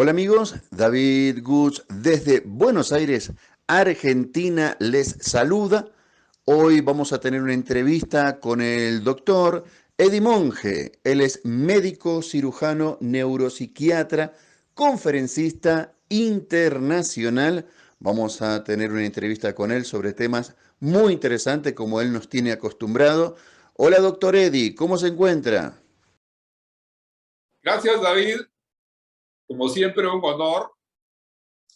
Hola amigos, David Gutz desde Buenos Aires, Argentina les saluda. Hoy vamos a tener una entrevista con el doctor Eddie Monge. Él es médico, cirujano, neuropsiquiatra, conferencista internacional. Vamos a tener una entrevista con él sobre temas muy interesantes como él nos tiene acostumbrado. Hola doctor Eddie, ¿cómo se encuentra? Gracias, David. Como siempre, un honor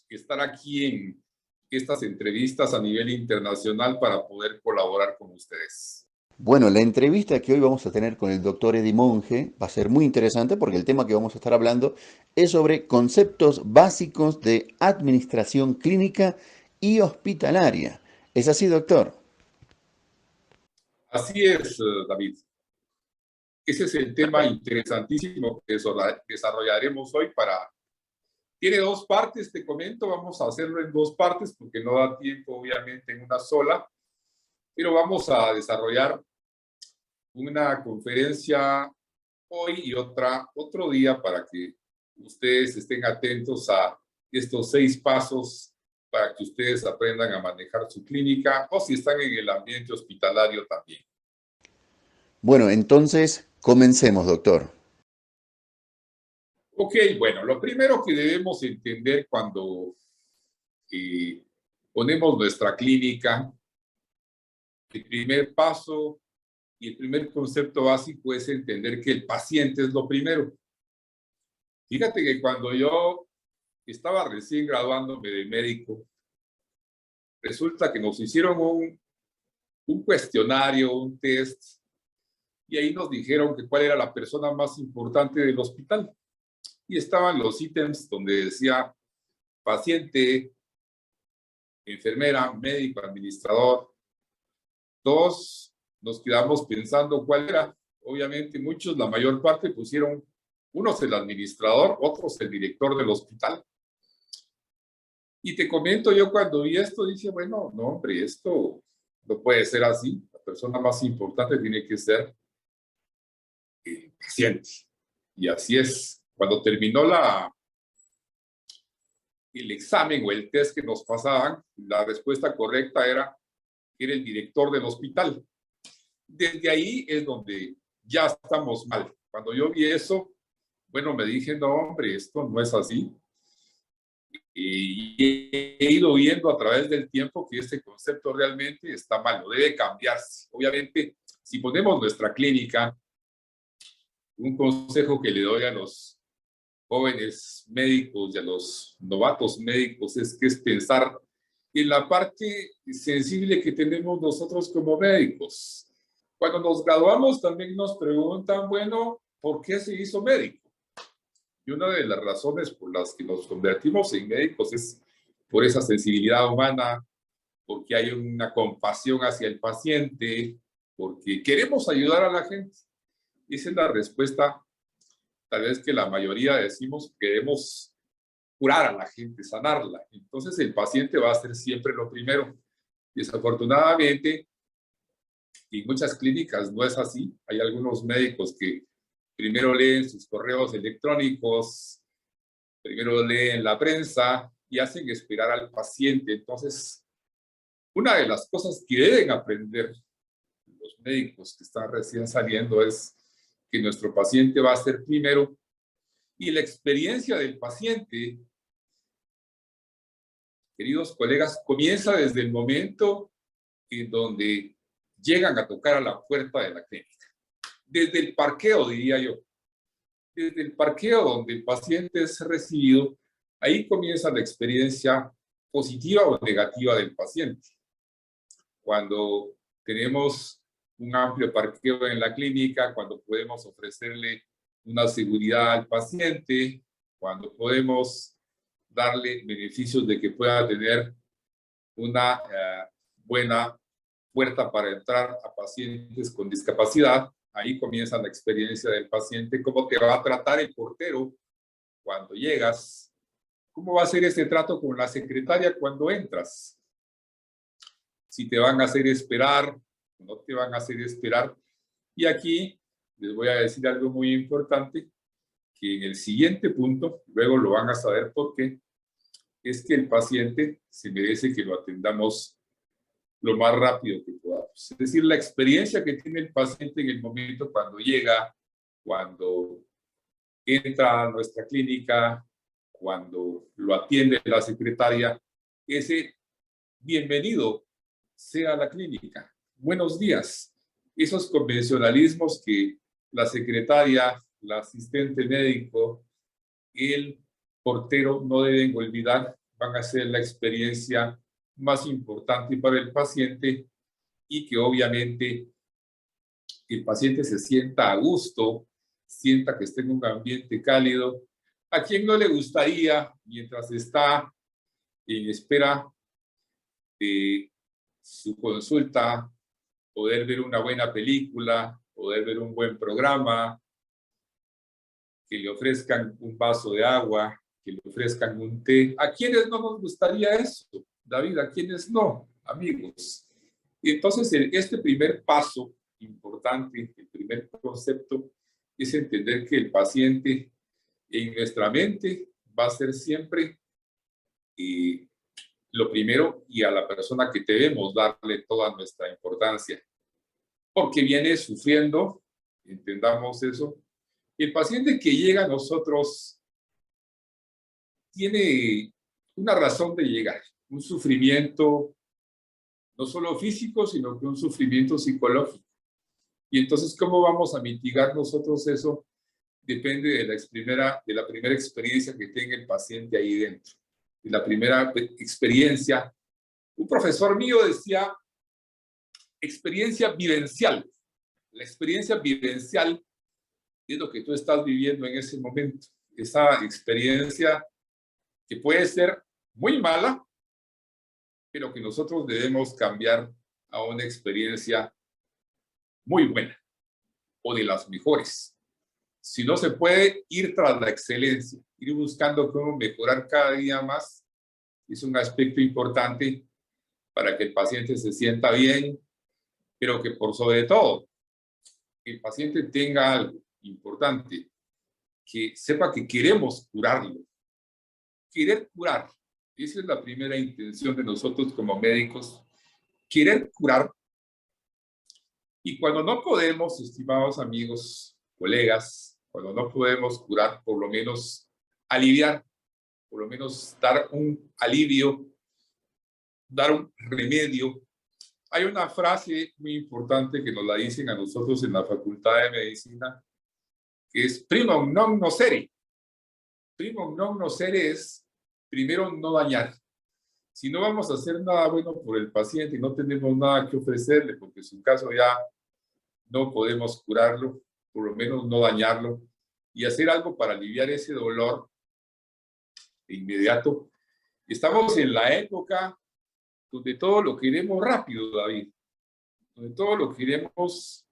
estar aquí en estas entrevistas a nivel internacional para poder colaborar con ustedes. Bueno, la entrevista que hoy vamos a tener con el doctor Eddie Monge va a ser muy interesante porque el tema que vamos a estar hablando es sobre conceptos básicos de administración clínica y hospitalaria. ¿Es así, doctor? Así es, David. Ese es el tema interesantísimo que desarrollaremos hoy para... Tiene dos partes, te comento, vamos a hacerlo en dos partes porque no da tiempo, obviamente, en una sola, pero vamos a desarrollar una conferencia hoy y otro día para que ustedes estén atentos a estos 6 pasos para que ustedes aprendan a manejar su clínica o si están en el ambiente hospitalario también. Bueno, entonces comencemos, doctor. Ok, bueno, lo primero que debemos entender cuando ponemos nuestra clínica, el primer paso y el primer concepto básico es entender que el paciente es lo primero. Fíjate que cuando yo estaba recién graduándome de médico, resulta que nos hicieron un cuestionario, un test, y ahí nos dijeron que cuál era la persona más importante del hospital. Y estaban los ítems donde decía paciente, enfermera, médico, administrador. Todos nos quedamos pensando cuál era. Obviamente muchos, la mayor parte pusieron, unos el administrador, otros el director del hospital. Y te comento, yo cuando vi esto dije, bueno, no hombre, esto no puede ser así. La persona más importante tiene que ser el paciente. Y así es. Cuando terminó el examen o el test que nos pasaban, la respuesta correcta era que era el director del hospital. Desde ahí es donde ya estamos mal. Cuando yo vi eso, bueno, me dije, no hombre, esto no es así. Y he ido viendo a través del tiempo que este concepto realmente está mal, debe cambiarse. Obviamente, si ponemos nuestra clínica, un consejo que le doy a los jóvenes médicos y a los novatos médicos es que es pensar en la parte sensible que tenemos nosotros como médicos. Cuando nos graduamos también nos preguntan, bueno, ¿por qué se hizo médico? Y una de las razones por las que nos convertimos en médicos es por esa sensibilidad humana, porque hay una compasión hacia el paciente, porque queremos ayudar a la gente. Esa es la respuesta, tal vez que la mayoría decimos, queremos curar a la gente, sanarla. Entonces el paciente va a ser siempre lo primero. Desafortunadamente, en muchas clínicas no es así. Hay algunos médicos que primero leen sus correos electrónicos, primero leen la prensa y hacen esperar al paciente. Entonces, una de las cosas que deben aprender los médicos que están recién saliendo es que nuestro paciente va a ser primero y la experiencia del paciente, queridos colegas, comienza desde el momento en donde llegan a tocar a la puerta de la clínica. Desde el parqueo, diría yo. Desde el parqueo donde el paciente es recibido, ahí comienza la experiencia positiva o negativa del paciente. Cuando tenemos un amplio parqueo en la clínica, cuando podemos ofrecerle una seguridad al paciente, cuando podemos darle beneficios de que pueda tener una buena puerta para entrar a pacientes con discapacidad, ahí comienza la experiencia del paciente, cómo te va a tratar el portero cuando llegas, cómo va a ser ese trato con la secretaria cuando entras, si te van a hacer esperar, no te van a hacer esperar. Y aquí les voy a decir algo muy importante, que en el siguiente punto, luego lo van a saber por qué, es que el paciente se merece que lo atendamos lo más rápido que podamos. Es decir, la experiencia que tiene el paciente en el momento cuando llega, cuando entra a nuestra clínica, cuando lo atiende la secretaria, ese bienvenido sea a la clínica, buenos días. Esos convencionalismos que la secretaria, la asistente médico, el portero no deben olvidar, van a ser la experiencia más importante para el paciente y que obviamente el paciente se sienta a gusto, sienta que está en un ambiente cálido. ¿A quién no le gustaría, mientras está en espera de su consulta, poder ver una buena película, poder ver un buen programa, que le ofrezcan un vaso de agua, que le ofrezcan un té? ¿A quiénes no nos gustaría eso, David? ¿A quiénes no, amigos? Y entonces este primer paso importante, el primer concepto, es entender que el paciente en nuestra mente va a ser siempre lo primero, y a la persona que debemos darle toda nuestra importancia, porque viene sufriendo, entendamos eso. El paciente que llega a nosotros tiene una razón de llegar, un sufrimiento no solo físico, sino que un sufrimiento psicológico. Y entonces, ¿cómo vamos a mitigar nosotros eso? Depende de la primera experiencia que tenga el paciente ahí dentro. De la primera experiencia. Un profesor mío decía, experiencia vivencial. La experiencia vivencial es lo que tú estás viviendo en ese momento. Esa experiencia que puede ser muy mala, pero que nosotros debemos cambiar a una experiencia muy buena o de las mejores. Si no se puede, ir tras la excelencia, ir buscando cómo mejorar cada día más, es un aspecto importante para que el paciente se sienta bien, pero que por sobre todo, el paciente tenga algo importante, que sepa que queremos curarlo. Querer curar, esa es la primera intención de nosotros como médicos, querer curar. Y cuando no podemos, estimados amigos, colegas, cuando no podemos curar, por lo menos aliviar, por lo menos dar un alivio, dar un remedio. Hay una frase muy importante que nos la dicen a nosotros en la Facultad de Medicina, que es primum non nocere. Primum non nocere es primero no dañar. Si no vamos a hacer nada bueno por el paciente y no tenemos nada que ofrecerle, porque en su caso ya no podemos curarlo, por lo menos no dañarlo, y hacer algo para aliviar ese dolor de inmediato. Estamos en la época donde todo lo queremos rápido, David, donde todo lo queremos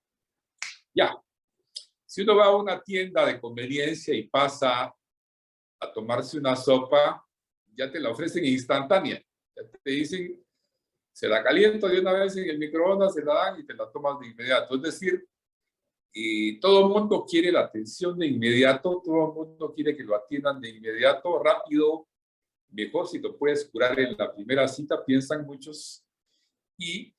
ya. Si uno va a una tienda de conveniencia y pasa a tomarse una sopa, ya te la ofrecen instantánea. Ya te dicen, se la caliento de una vez en el microondas, se la dan y te la tomas de inmediato. Es decir, todo el mundo quiere la atención de inmediato, todo el mundo quiere que lo atiendan de inmediato, rápido, mejor si te puedes curar en la primera cita, piensan muchos. Y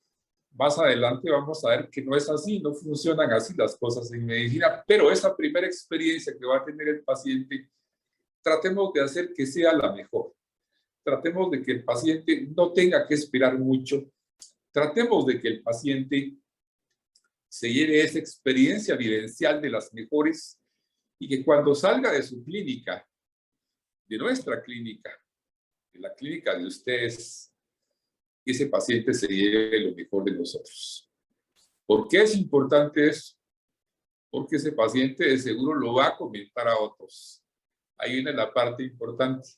más adelante vamos a ver que no es así, no funcionan así las cosas en medicina, pero esa primera experiencia que va a tener el paciente, tratemos de hacer que sea la mejor. Tratemos de que el paciente no tenga que esperar mucho. Tratemos de que el paciente se lleve esa experiencia vivencial de las mejores y que cuando salga de su clínica, de nuestra clínica, de la clínica de ustedes, ese paciente se lleve lo mejor de nosotros. ¿Por qué es importante eso? Porque ese paciente de seguro lo va a comentar a otros. Ahí viene la parte importante.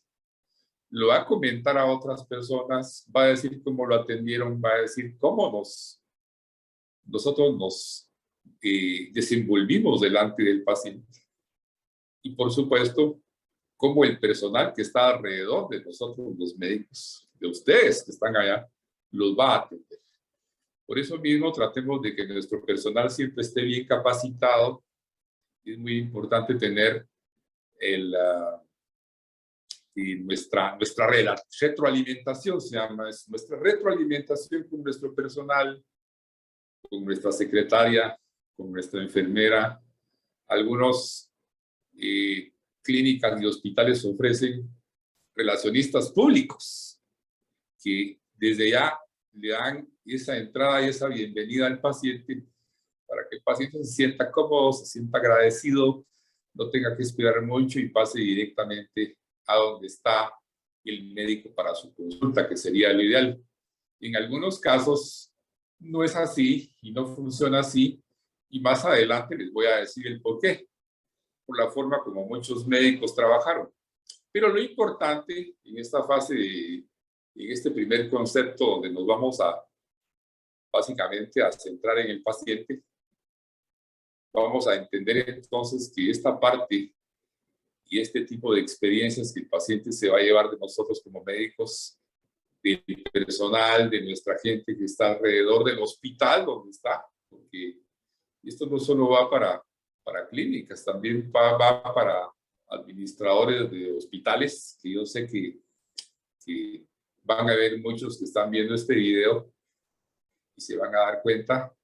Lo va a comentar a otras personas, va a decir cómo lo atendieron, va a decir cómo nosotros nos desenvolvimos delante del paciente. Y por supuesto, cómo el personal que está alrededor de nosotros, los médicos, de ustedes que están allá, los va a atender. Por eso mismo tratemos de que nuestro personal siempre esté bien capacitado. Es muy importante tener y nuestra retroalimentación se llama, es nuestra retroalimentación con nuestro personal, con nuestra secretaria, con nuestra enfermera. Algunos clínicas y hospitales ofrecen relacionistas públicos que desde ya le dan esa entrada y esa bienvenida al paciente para que el paciente se sienta cómodo, se sienta agradecido, no tenga que esperar mucho y pase directamente a donde está el médico para su consulta, que sería lo ideal. En algunos casos no es así y no funciona así, y más adelante les voy a decir el por qué, por la forma como muchos médicos trabajaron. Pero lo importante en esta fase, en este primer concepto donde nos vamos a básicamente a centrar en el paciente, vamos a entender entonces que esta parte y este tipo de experiencias que el paciente se va a llevar de nosotros como médicos, del personal, de nuestra gente que está alrededor del hospital donde está, porque esto no solo va para clínicas, también va para administradores de hospitales, que yo sé que van a haber muchos que están viendo este video y se van a dar cuenta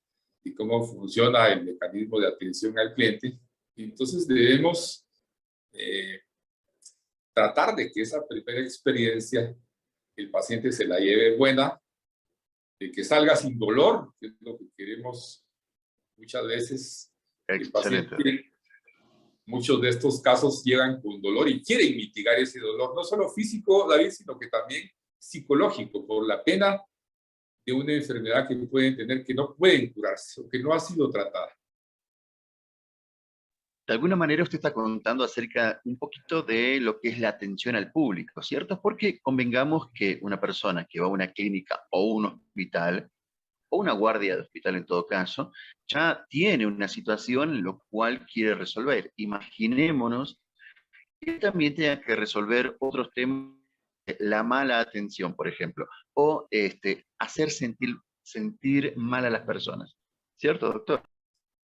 de cómo funciona el mecanismo de atención al cliente. Y entonces debemos tratar de que esa primera experiencia el paciente se la lleve buena, de que salga sin dolor, que es lo que queremos muchas veces. El paciente, muchos de estos casos llegan con dolor y quieren mitigar ese dolor, no solo físico, David, sino que también psicológico, por la pena de una enfermedad que pueden tener que no pueden curarse o que no ha sido tratada. De alguna manera usted está contando acerca un poquito de lo que es la atención al público, ¿cierto? Porque convengamos que una persona que va a una clínica o un hospital, o una guardia de hospital en todo caso, ya tiene una situación en la cual quiere resolver. Imaginémonos que también tenga que resolver otros temas, la mala atención, por ejemplo, o hacer sentir mal a las personas, ¿cierto, doctor?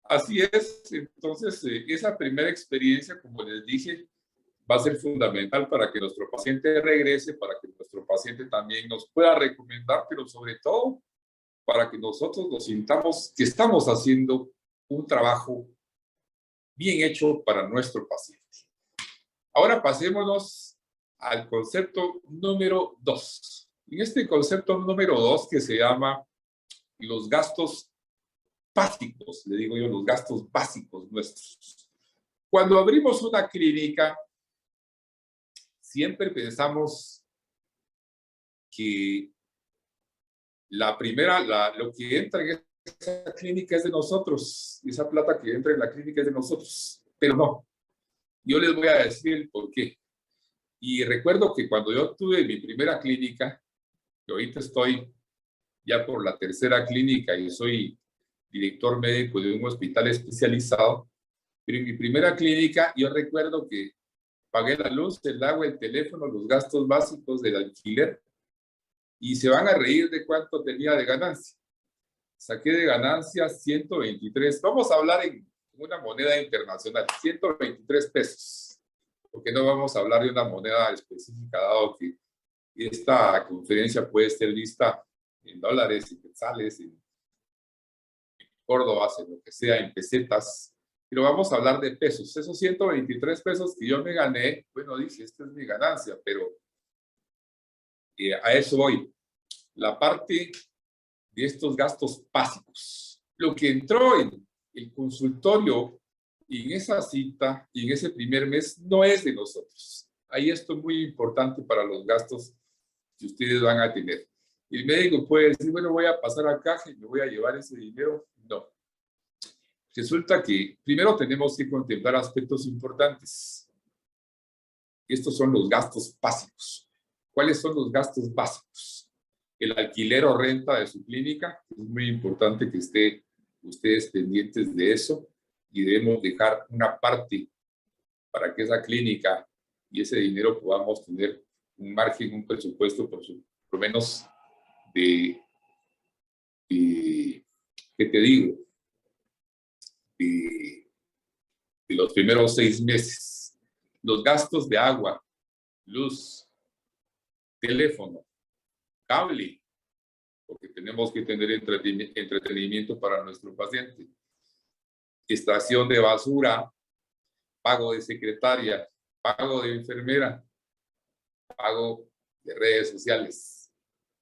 Así es, entonces esa primera experiencia, como les dije, va a ser fundamental para que nuestro paciente regrese, para que nuestro paciente también nos pueda recomendar, pero sobre todo para que nosotros nos sintamos que estamos haciendo un trabajo bien hecho para nuestro paciente. Ahora pasémonos al concepto número 2. En este concepto número 2 que se llama los gastos básicos, le digo yo, los gastos básicos nuestros. Cuando abrimos una clínica, siempre pensamos que lo que entra en esa clínica es de nosotros, esa plata que entra en la clínica es de nosotros, pero no. Yo les voy a decir el por qué. Y recuerdo que cuando yo tuve mi primera clínica, que ahorita estoy ya por la tercera clínica y soy director médico de un hospital especializado, pero en mi primera clínica yo recuerdo que pagué la luz, el agua, el teléfono, los gastos básicos del alquiler, y se van a reír de cuánto tenía de ganancia. Saqué de ganancia 123, vamos a hablar en una moneda internacional, 123 pesos, porque no vamos a hablar de una moneda específica, dado que esta conferencia puede ser vista en dólares, en quetzales, en Córdoba, en lo que sea, en pesetas, pero vamos a hablar de pesos. Esos 123 pesos que yo me gané, bueno, dije, esta es mi ganancia, pero a eso voy. La parte de estos gastos básicos. Lo que entró en el consultorio y en esa cita y en ese primer mes no es de nosotros. Ahí esto es muy importante para los gastos que ustedes van a tener. El médico puede decir, bueno, voy a pasar a caja y me voy a llevar ese dinero. No. Resulta que primero tenemos que contemplar aspectos importantes. Estos son los gastos básicos. ¿Cuáles son los gastos básicos? El alquiler o renta de su clínica. Es muy importante que estén ustedes pendientes de eso y debemos dejar una parte para que esa clínica y ese dinero podamos tener un margen, un presupuesto por lo menos ¿qué te digo? De los primeros 6 meses. los gastos de agua, luz, teléfono, cable, porque tenemos que tener entretenimiento para nuestro paciente, estación de basura, pago de secretaria, pago de enfermera, pago de redes sociales.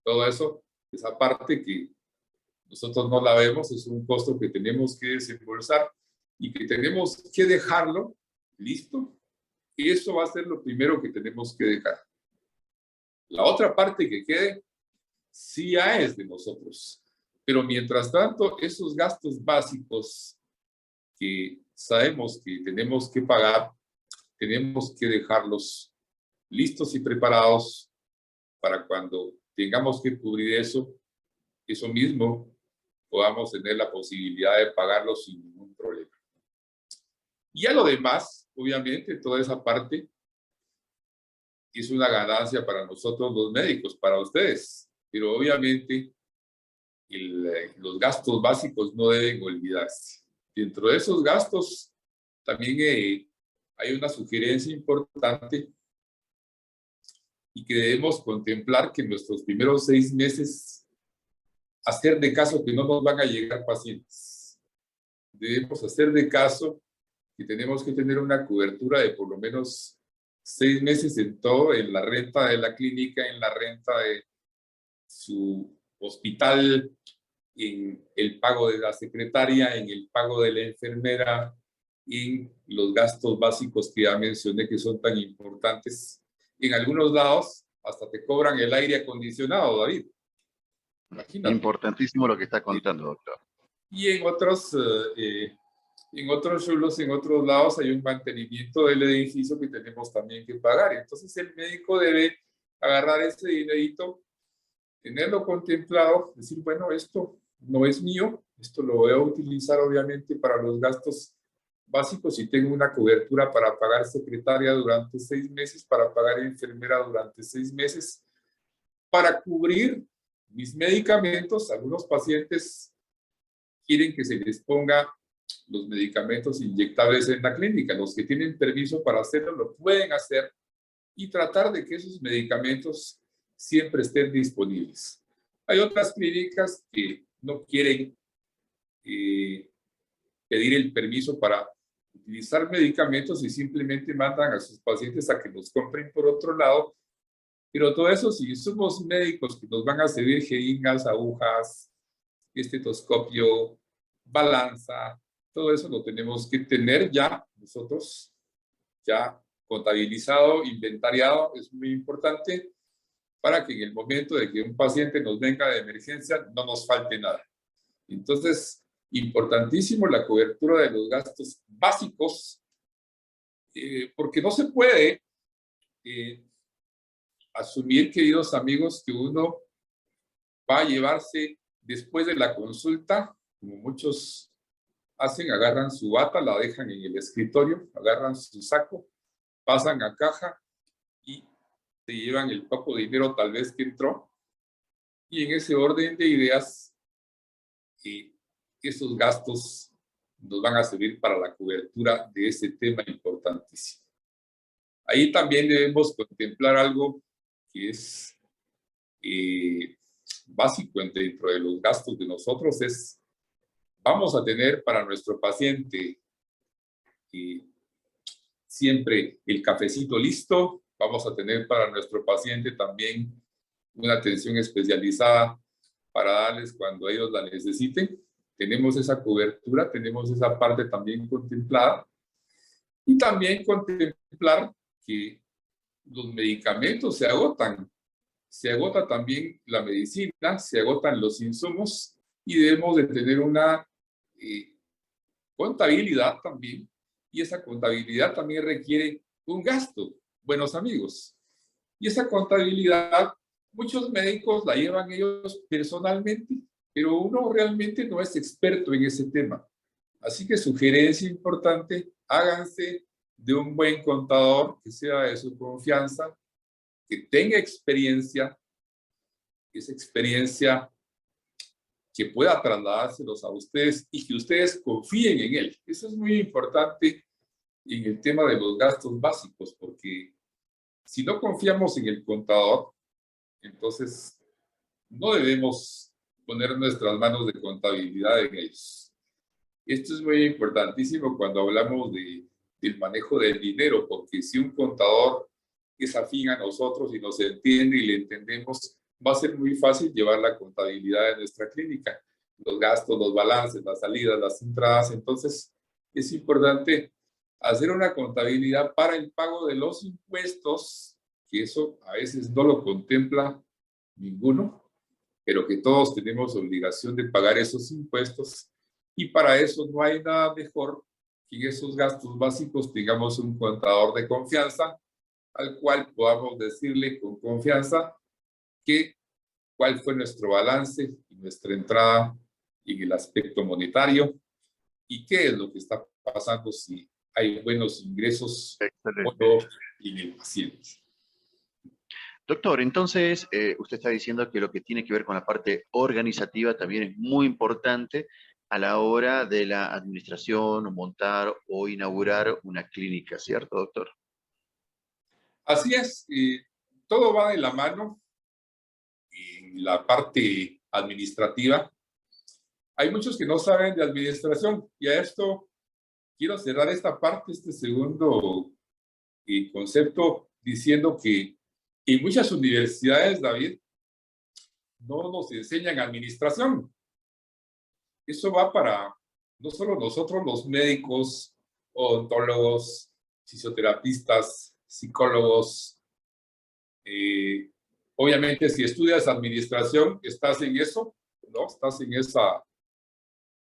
Todo eso, esa parte que nosotros no la vemos, es un costo que tenemos que desembolsar y que tenemos que dejarlo listo. Y eso va a ser lo primero que tenemos que dejar. La otra parte que quede, sí ya es de nosotros. Pero mientras tanto, esos gastos básicos que sabemos que tenemos que pagar, tenemos que dejarlos listos y preparados para cuando tengamos que cubrir eso mismo, podamos tener la posibilidad de pagarlo sin ningún problema. Y a lo demás, obviamente, toda esa parte es una ganancia para nosotros los médicos, para ustedes, pero obviamente los gastos básicos no deben olvidarse. Dentro de esos gastos también hay una sugerencia importante y que debemos contemplar que en nuestros primeros 6 meses hacer de caso que no nos van a llegar pacientes. Debemos hacer de caso que tenemos que tener una cobertura de por lo menos 6 meses en todo, en la renta de la clínica, en la renta de su hospital, en el pago de la secretaria, en el pago de la enfermera, en los gastos básicos que ya mencioné que son tan importantes. En algunos lados hasta te cobran el aire acondicionado, David. Imagínate. Importantísimo lo que está contando, doctor. Y en otros chulos, en otros lados hay un mantenimiento del edificio que tenemos también que pagar. Entonces el médico debe agarrar ese dinerito, tenerlo contemplado, decir, bueno, esto no es mío, esto lo voy a utilizar obviamente para los gastos básicos y tengo una cobertura para pagar secretaria durante 6 meses, para pagar enfermera durante 6 meses, para cubrir mis medicamentos. Algunos pacientes quieren que se les ponga los medicamentos inyectables en la clínica. Los que tienen permiso para hacerlo lo pueden hacer y tratar de que esos medicamentos siempre estén disponibles. Hay otras clínicas que no quieren pedir el permiso para utilizar medicamentos y simplemente mandan a sus pacientes a que los compren por otro lado. Pero todo eso, si somos médicos que nos van a servir jeringas, agujas, estetoscopio, balanza, todo eso lo tenemos que tener ya nosotros, ya contabilizado, inventariado, es muy importante para que en el momento de que un paciente nos venga de emergencia no nos falte nada. Entonces, importantísimo la cobertura de los gastos básicos, porque no se puede asumir, queridos amigos, que uno va a llevarse después de la consulta, como muchos hacen, agarran su bata, la dejan en el escritorio, agarran su saco, pasan a caja y se llevan el poco dinero tal vez que entró. Y en ese orden de ideas, esos gastos nos van a servir para la cobertura de ese tema importantísimo. Ahí también debemos contemplar algo que es básico dentro de los gastos de nosotros, es vamos a tener para nuestro paciente siempre el cafecito listo, vamos a tener para nuestro paciente también una atención especializada para darles cuando ellos la necesiten. Tenemos esa cobertura, tenemos esa parte también contemplada. Y también contemplar que los medicamentos se agotan. Se agota también la medicina, se agotan los insumos y debemos de tener una contabilidad también. Y esa contabilidad también requiere un gasto, buenos amigos. Y esa contabilidad, muchos médicos la llevan ellos personalmente, pero uno realmente no es experto en ese tema. Así que sugerencia importante, háganse de un buen contador que sea de su confianza, que tenga experiencia, esa experiencia que pueda trasladárselos a ustedes y que ustedes confíen en él. Eso es muy importante en el tema de los gastos básicos, porque si no confiamos en el contador, entonces no debemos poner nuestras manos de contabilidad en ellos. Esto es muy importantísimo cuando hablamos del manejo del dinero, porque si un contador es afín a nosotros y nos entiende y le entendemos, va a ser muy fácil llevar la contabilidad de nuestra clínica, los gastos, los balances, las salidas, las entradas. Entonces, es importante hacer una contabilidad para el pago de los impuestos, que eso a veces no lo contempla ninguno, pero que todos tenemos obligación de pagar esos impuestos, y para eso no hay nada mejor que en esos gastos básicos tengamos un contador de confianza al cual podamos decirle con confianza cuál fue nuestro balance y nuestra entrada en el aspecto monetario y qué es lo que está pasando, si hay buenos ingresos o no en el paciente. Doctor, entonces usted está diciendo que lo que tiene que ver con la parte organizativa también es muy importante a la hora de la administración, o montar o inaugurar una clínica, ¿cierto, doctor? Así es, todo va de la mano en la parte administrativa. Hay muchos que no saben de administración, y a esto quiero cerrar esta parte, este segundo concepto, diciendo que en muchas universidades, David, no nos enseñan administración. Eso va para no solo nosotros, los médicos, odontólogos, fisioterapistas, psicólogos. Obviamente, si estudias administración, estás en eso, ¿no? Estás en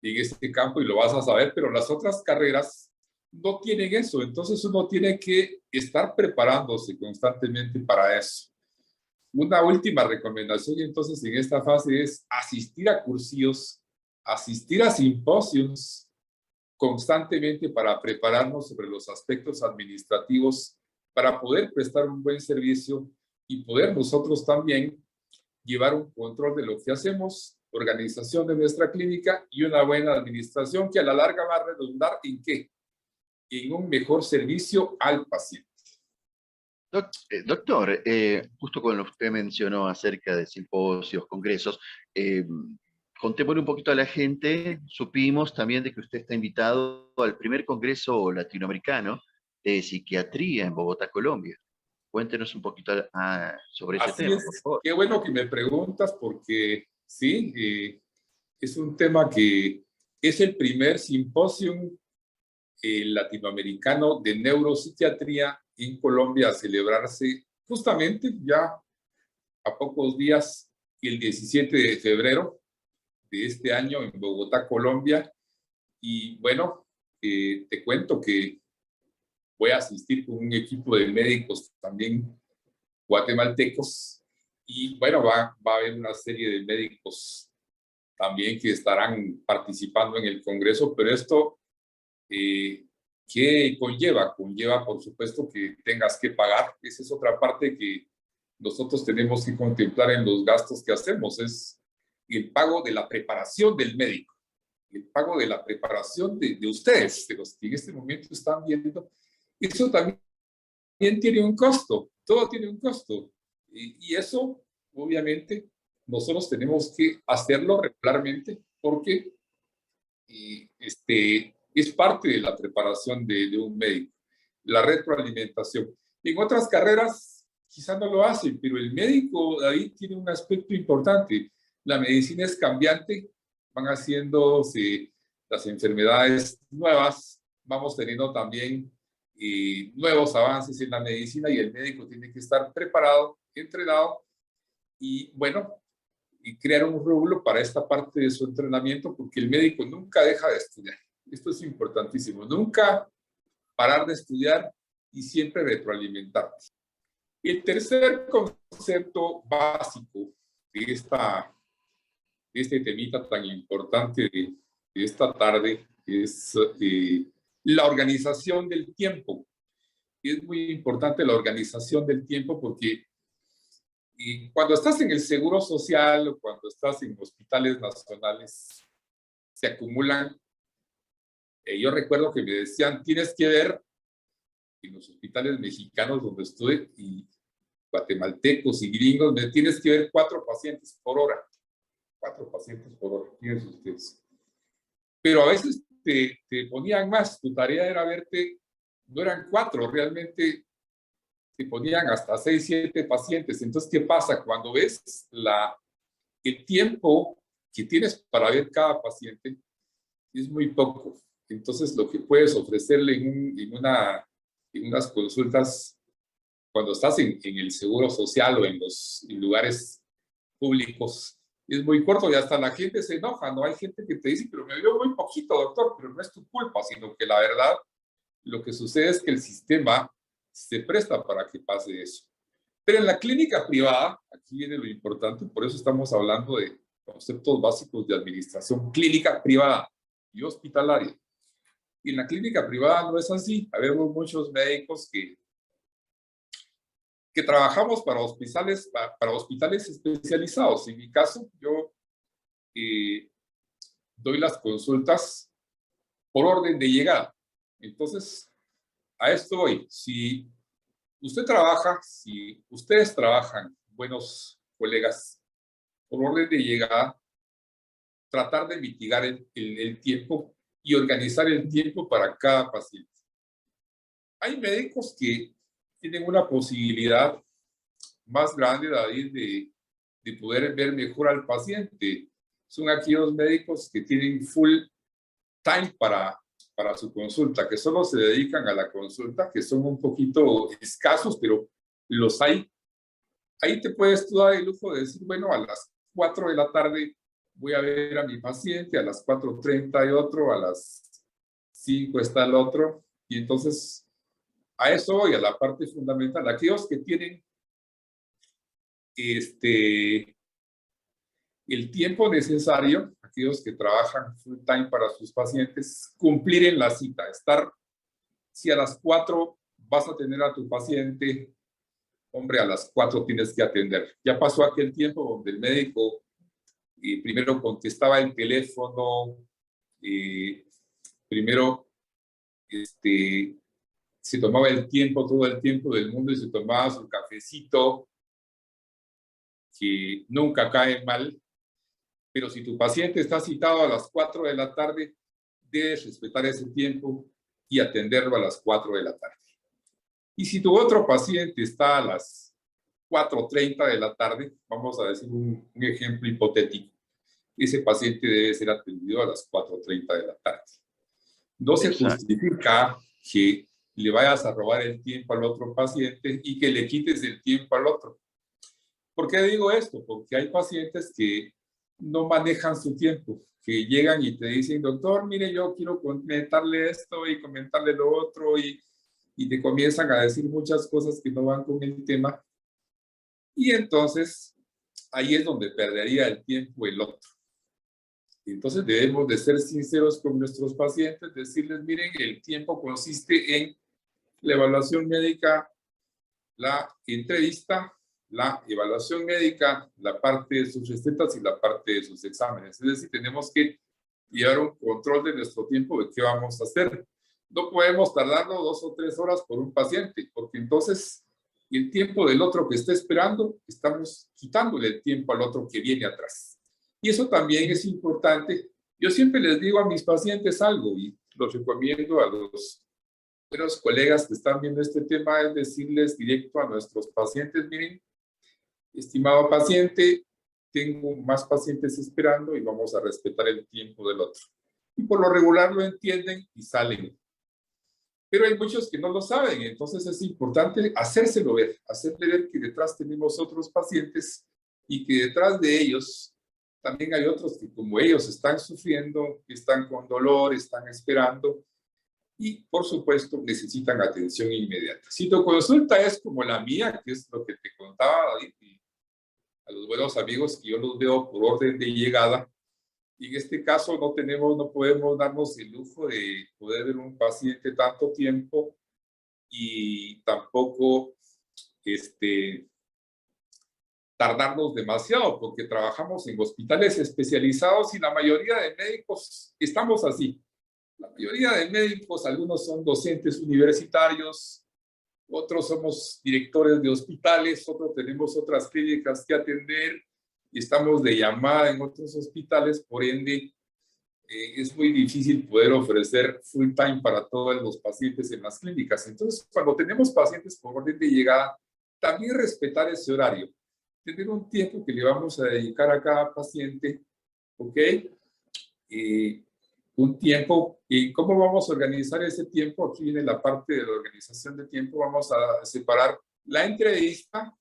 este campo y lo vas a saber, pero las otras carreras no tienen eso. Entonces uno tiene que estar preparándose constantemente para eso. Una última recomendación entonces en esta fase es asistir a cursillos, asistir a simposios constantemente para prepararnos sobre los aspectos administrativos, para poder prestar un buen servicio y poder nosotros también llevar un control de lo que hacemos, organización de nuestra clínica y una buena administración que a la larga va a redundar ¿en qué? En un mejor servicio al paciente. Doctor, justo con lo que usted mencionó acerca de simposios, congresos, contémosle un poquito a la gente. Supimos también de que usted está invitado al primer congreso latinoamericano de psiquiatría en Bogotá, Colombia. Cuéntenos un poquito sobre ese Así tema, es. por favor. Qué bueno que me preguntas, porque sí, es un tema que es el primer simposio latinoamericano de neuropsiquiatría en Colombia a celebrarse justamente ya a pocos días, el 17 de febrero de este año en Bogotá, Colombia. Y bueno, te cuento que voy a asistir con un equipo de médicos también guatemaltecos, y bueno, va a haber una serie de médicos también que estarán participando en el Congreso, pero esto, ¿qué conlleva? Conlleva, por supuesto, que tengas que pagar. Esa es otra parte que nosotros tenemos que contemplar en los gastos que hacemos, es el pago de la preparación del médico, el pago de la preparación de ustedes, de los que en este momento están viendo. Eso también tiene un costo, todo tiene un costo. Y eso, obviamente, nosotros tenemos que hacerlo regularmente porque es parte de la preparación de un médico, la retroalimentación. En otras carreras quizá no lo hacen, pero el médico ahí tiene un aspecto importante. La medicina es cambiante, van haciéndose las enfermedades nuevas, vamos teniendo también nuevos avances en la medicina, y el médico tiene que estar preparado, entrenado y bueno, y crear un rublo para esta parte de su entrenamiento, porque el médico nunca deja de estudiar. Esto es importantísimo, nunca parar de estudiar y siempre retroalimentarte. El tercer concepto básico de este temita tan importante de esta tarde es la organización del tiempo. Es muy importante la organización del tiempo porque cuando estás en el Seguro Social o cuando estás en hospitales nacionales, se acumulan. Yo recuerdo que me decían, tienes que ver en los hospitales mexicanos donde estoy, y guatemaltecos y gringos, me tienes que ver 4 pacientes por hora. 4 pacientes por hora, fíjense ustedes. Pero a veces te ponían más, tu tarea era verte, no eran 4, realmente te ponían hasta 6, 7 pacientes. Entonces, ¿qué pasa? Cuando ves el tiempo que tienes para ver cada paciente, es muy poco. Entonces, lo que puedes ofrecerle en unas consultas, cuando estás en el seguro social o en los lugares públicos, es muy corto y hasta la gente se enoja, ¿no? Hay gente que te dice, pero me dio muy poquito, doctor, pero no es tu culpa, sino que la verdad, lo que sucede es que el sistema se presta para que pase eso. Pero en la clínica privada, aquí viene lo importante, por eso estamos hablando de conceptos básicos de administración clínica privada y hospitalaria. Y en la clínica privada no es así. Habemos muchos médicos que trabajamos para hospitales especializados. En mi caso, yo doy las consultas por orden de llegada. Entonces, a esto voy. Si ustedes trabajan, buenos colegas, por orden de llegada, tratar de mitigar el tiempo y organizar el tiempo para cada paciente. Hay médicos que tienen una posibilidad más grande, David, de poder ver mejor al paciente. Son aquellos médicos que tienen full time para su consulta, que solo se dedican a la consulta, que son un poquito escasos, pero los hay. Ahí te puedes tú dar el lujo de decir, bueno, a las 4 de la tarde voy a ver a mi paciente, a las 4:30 hay otro, a las 5 está el otro, y entonces a eso voy, a la parte fundamental. Aquellos que tienen el tiempo necesario, aquellos que trabajan full time para sus pacientes, cumplir en la cita, si a las 4 vas a tener a tu paciente, hombre, a las 4 tienes que atender. Ya pasó aquel tiempo donde el médico primero contestaba el teléfono, primero se tomaba el tiempo, todo el tiempo del mundo, y se tomaba su cafecito, que nunca cae mal. Pero si tu paciente está citado a las 4 de la tarde, debes respetar ese tiempo y atenderlo a las 4 de la tarde. Y si tu otro paciente está a las 4:30 de la tarde, vamos a decir un ejemplo hipotético, ese paciente debe ser atendido a las 4:30 de la tarde. No se justifica que le vayas a robar el tiempo al otro paciente y que le quites el tiempo al otro. ¿Por qué digo esto? Porque hay pacientes que no manejan su tiempo, que llegan y te dicen, doctor, mire, yo quiero comentarle esto y comentarle lo otro, y te comienzan a decir muchas cosas que no van con el tema. Y entonces, ahí es donde perdería el tiempo el otro. Entonces, debemos de ser sinceros con nuestros pacientes, decirles, miren, el tiempo consiste en la evaluación médica, la entrevista, la evaluación médica, la parte de sus recetas y la parte de sus exámenes. Es decir, tenemos que llevar un control de nuestro tiempo de qué vamos a hacer. No podemos tardarnos 2 o 3 horas por un paciente, porque entonces el tiempo del otro que está esperando, estamos quitándole el tiempo al otro que viene atrás. Y eso también es importante. Yo siempre les digo a mis pacientes algo, y los recomiendo a los colegas que están viendo este tema, es decirles directo a nuestros pacientes, miren, estimado paciente, tengo más pacientes esperando y vamos a respetar el tiempo del otro. Y por lo regular lo entienden y salen. Pero hay muchos que no lo saben, entonces es importante hacérselo ver, hacerle ver que detrás tenemos otros pacientes y que detrás de ellos también hay otros que como ellos están sufriendo, están con dolor, están esperando y por supuesto necesitan atención inmediata. Si tu consulta es como la mía, que es lo que te contaba David, y a los buenos amigos que yo los veo por orden de llegada, y en este caso no podemos darnos el lujo de poder ver un paciente tanto tiempo y tampoco tardarnos demasiado, porque trabajamos en hospitales especializados y la mayoría de médicos estamos así. La mayoría de médicos, algunos son docentes universitarios, otros somos directores de hospitales, otros tenemos otras clínicas que atender y estamos de llamada en otros hospitales, por ende, es muy difícil poder ofrecer full time para todos los pacientes en las clínicas. Entonces, cuando tenemos pacientes por orden de llegada, también respetar ese horario, tener un tiempo que le vamos a dedicar a cada paciente, ¿ok? Un tiempo, ¿y cómo vamos a organizar ese tiempo? Aquí viene la parte de la organización de tiempo. Vamos a separar la entrevista,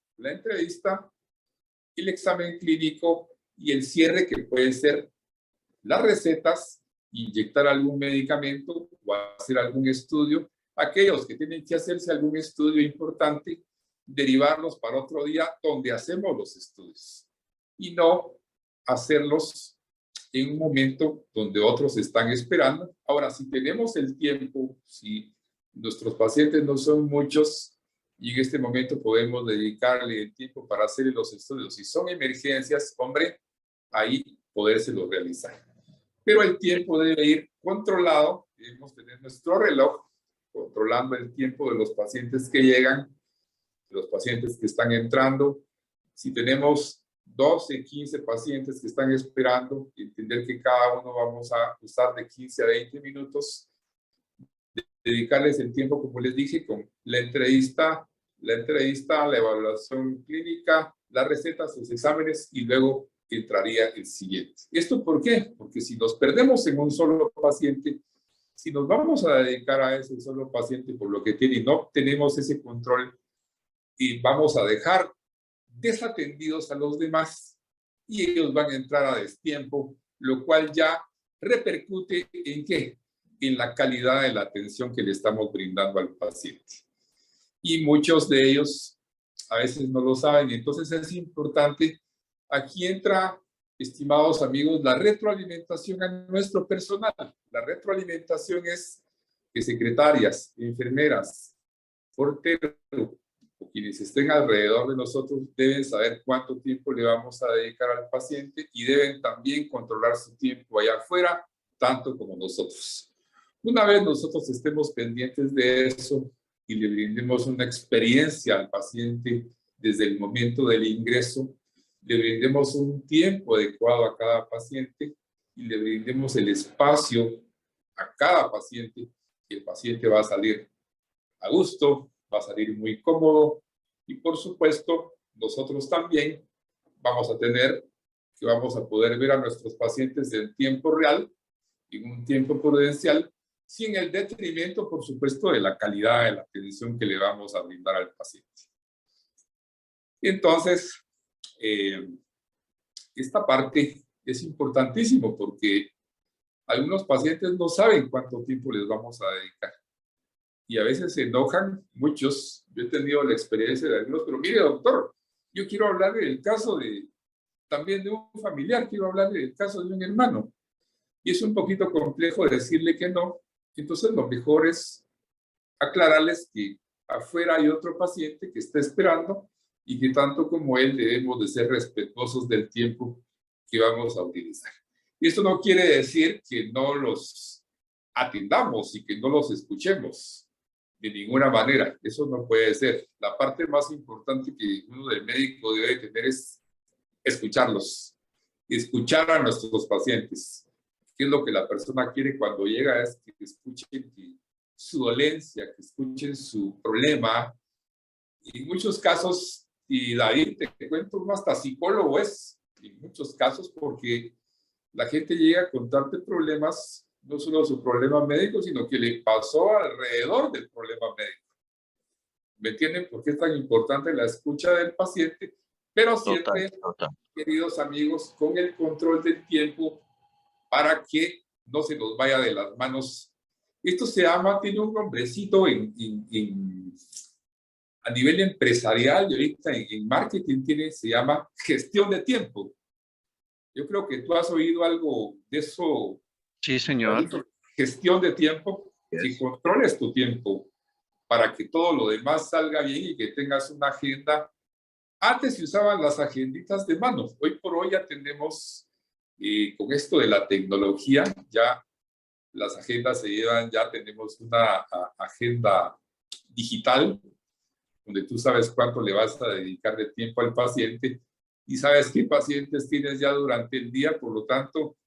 el examen clínico y el cierre, que puede ser las recetas, inyectar algún medicamento o hacer algún estudio. Aquellos que tienen que hacerse algún estudio importante, derivarlos para otro día donde hacemos los estudios y no hacerlos en un momento donde otros están esperando. Ahora, si tenemos el tiempo, si nuestros pacientes no son muchos y en este momento podemos dedicarle el tiempo para hacer los estudios, si son emergencias, hombre, ahí podérselo realizar. Pero el tiempo debe ir controlado, debemos tener nuestro reloj controlando el tiempo de los pacientes que llegan, de los pacientes que están entrando. Si tenemos 12, 15 pacientes que están esperando, entender que cada uno vamos a usar de 15 a 20 minutos, dedicarles el tiempo, como les dije, con la entrevista, la evaluación clínica, las recetas, los exámenes y luego entraría el siguiente. ¿Esto por qué? Porque si nos perdemos en un solo paciente, si nos vamos a dedicar a ese solo paciente por lo que tiene y no tenemos ese control y vamos a dejar desatendidos a los demás y ellos van a entrar a destiempo, lo cual ya repercute en ¿qué? En la calidad de la atención que le estamos brindando al paciente. Y muchos de ellos a veces no lo saben, entonces es importante. Aquí entra, estimados amigos, la retroalimentación a nuestro personal. La retroalimentación es que secretarias, enfermeras, porteros o quienes estén alrededor de nosotros deben saber cuánto tiempo le vamos a dedicar al paciente y deben también controlar su tiempo allá afuera, tanto como nosotros. Una vez nosotros estemos pendientes de eso y le brindemos una experiencia al paciente desde el momento del ingreso, le brindemos un tiempo adecuado a cada paciente y le brindemos el espacio a cada paciente, y el paciente va a salir a gusto, va a salir muy cómodo y por supuesto nosotros también vamos a poder ver a nuestros pacientes en tiempo real, en un tiempo prudencial, sin el detrimento, por supuesto, de la calidad de la atención que le vamos a brindar al paciente. Entonces, esta parte es importantísimo porque algunos pacientes no saben cuánto tiempo les vamos a dedicar. Y a veces se enojan muchos. Yo he tenido la experiencia de algunos, pero mire, doctor, yo quiero hablar del caso también de un familiar, quiero hablar del caso de un hermano. Y es un poquito complejo decirle que no. Entonces, lo mejor es aclararles que afuera hay otro paciente que está esperando y que tanto como él debemos de ser respetuosos del tiempo que vamos a utilizar. Y esto no quiere decir que no los atendamos y que no los escuchemos. De ninguna manera, eso no puede ser. La parte más importante que uno del médico debe tener es escucharlos, escuchar a nuestros pacientes. ¿Qué es lo que la persona quiere cuando llega? Es que escuchen su dolencia, que escuchen su problema. Y en muchos casos, y David, te cuento, uno hasta psicólogo es, en muchos casos, porque la gente llega a contarte problemas, no solo su problema médico, sino que le pasó alrededor del problema médico. ¿Me entienden por qué es tan importante la escucha del paciente? Pero siempre, queridos amigos, con el control del tiempo para que no se nos vaya de las manos. Esto se llama, tiene un nombrecito a nivel empresarial y ahorita en marketing se llama gestión de tiempo. Yo creo que tú has oído algo de eso. Sí, señor. Gestión de tiempo, que controles tu tiempo para que todo lo demás salga bien y que tengas una agenda. Antes se usaban las agenditas de mano. Hoy por hoy ya tenemos, con esto de la tecnología, ya las agendas se llevan, ya tenemos una agenda digital donde tú sabes cuánto le vas a dedicar de tiempo al paciente y sabes qué pacientes tienes ya durante el día, por lo tanto,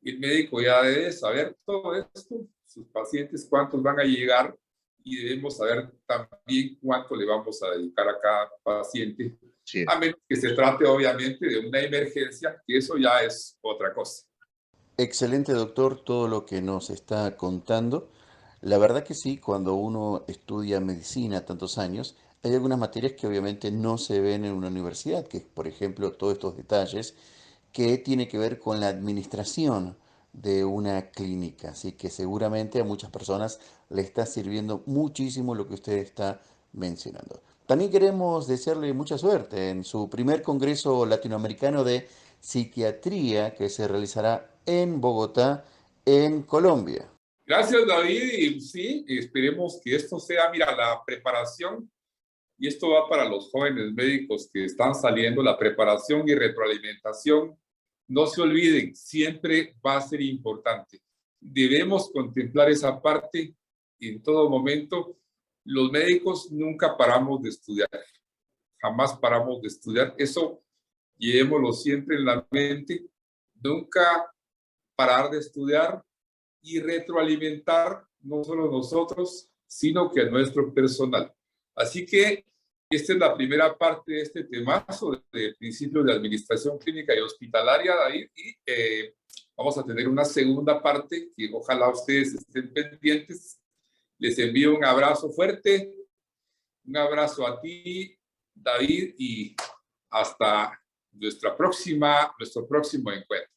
el médico ya debe saber todo esto, sus pacientes, cuántos van a llegar, y debemos saber también cuánto le vamos a dedicar a cada paciente, Sí. a menos que se trate obviamente de una emergencia, que eso ya es otra cosa. Excelente, doctor, todo lo que nos está contando. La verdad que sí, cuando uno estudia medicina tantos años, hay algunas materias que obviamente no se ven en una universidad, que es, por ejemplo, todos estos detalles que tiene que ver con la administración de una clínica. Así que seguramente a muchas personas le está sirviendo muchísimo lo que usted está mencionando. También queremos desearle mucha suerte en su primer Congreso Latinoamericano de Psiquiatría que se realizará en Bogotá, en Colombia. Gracias, David, y sí, esperemos que esto sea, mira, la preparación, y esto va para los jóvenes médicos que están saliendo, la preparación y retroalimentación. No se olviden, siempre va a ser importante. Debemos contemplar esa parte en todo momento. Los médicos nunca paramos de estudiar, jamás paramos de estudiar. Eso llevémoslo siempre en la mente. Nunca parar de estudiar y retroalimentar no solo nosotros, sino que a nuestro personal. Así que esta es la primera parte de este temazo de principios de administración clínica y hospitalaria, David, y vamos a tener una segunda parte que ojalá ustedes estén pendientes. Les envío un abrazo fuerte, un abrazo a ti, David, y hasta nuestro próximo encuentro.